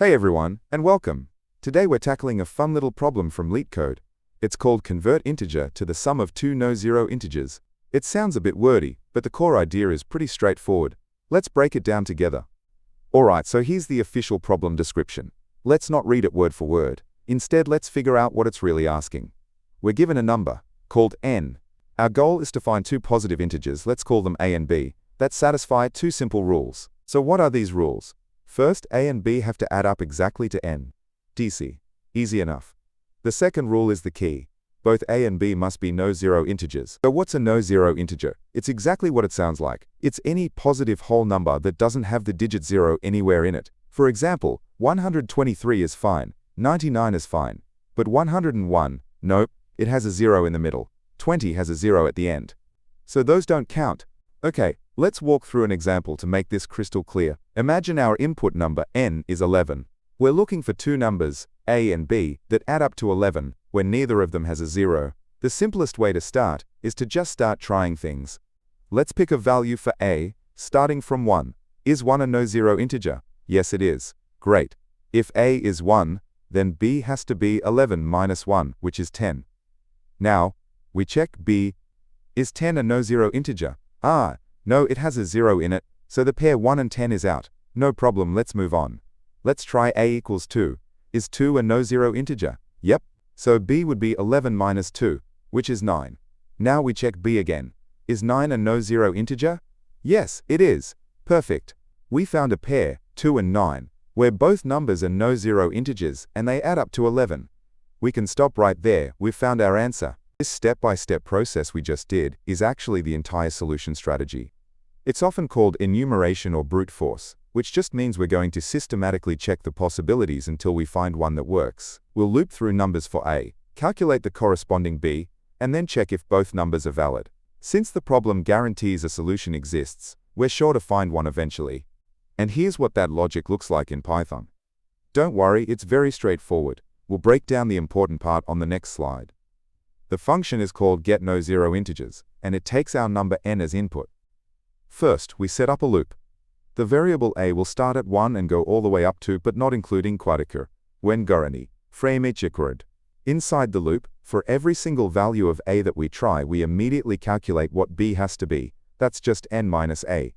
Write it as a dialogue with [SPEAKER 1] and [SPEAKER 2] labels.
[SPEAKER 1] Hey everyone, and welcome. Today we're tackling a fun little problem from Leetcode. It's called convert integer to the sum of two no-zero integers. It sounds a bit wordy, but the core idea is pretty straightforward. Let's break it down together. Alright, so here's the official problem description. Let's not read it word for word. Instead, let's figure out what it's really asking. We're given a number, called n. Our goal is to find two positive integers, let's call them a and b, that satisfy two simple rules. So what are these rules? First, a and b have to add up exactly to n. DC. Easy enough. The second rule is the key. Both a and b must be no-zero integers. So what's a no-zero integer? It's exactly what it sounds like. It's any positive whole number that doesn't have the digit 0 anywhere in it. For example, 123 is fine, 99 is fine, but 101, nope, it has a 0 in the middle. 20 has a 0 at the end. So those don't count. Okay, let's walk through an example to make this crystal clear. Imagine our input number n is 11. We're looking for two numbers, a and b, that add up to 11, when neither of them has a 0. The simplest way to start is to just start trying things. Let's pick a value for a, starting from 1. Is 1 a no-zero integer? Yes, it is. Great. If a is 1, then b has to be 11 minus 1, which is 10. Now, we check b. Is 10 a no-zero integer? No, it has a 0 in it, so the pair 1 and 10 is out. No problem, let's move on. Let's try a equals 2. Is 2 a no-zero integer? Yep. So b would be 11 minus 2, which is 9. Now we check b again. Is 9 a no-zero integer? Yes, it is. Perfect. We found a pair, 2 and 9, where both numbers are no-zero integers and they add up to 11. We can stop right there, we've found our answer. This step-by-step process we just did is actually the entire solution strategy. It's often called enumeration or brute force, which just means we're going to systematically check the possibilities until we find one that works. We'll loop through numbers for a, calculate the corresponding b, and then check if both numbers are valid. Since the problem guarantees a solution exists, we're sure to find one eventually. And here's what that logic looks like in Python. Don't worry, it's very straightforward. We'll break down the important part on the next slide. The function is called getNoZeroIntegers, and it takes our number n as input. First, we set up a loop. The variable a will start at 1 and go all the way up to but not including quadrature, when guarani, frame each equord. Inside the loop, for every single value of a that we try, we immediately calculate what b has to be. That's just n minus a.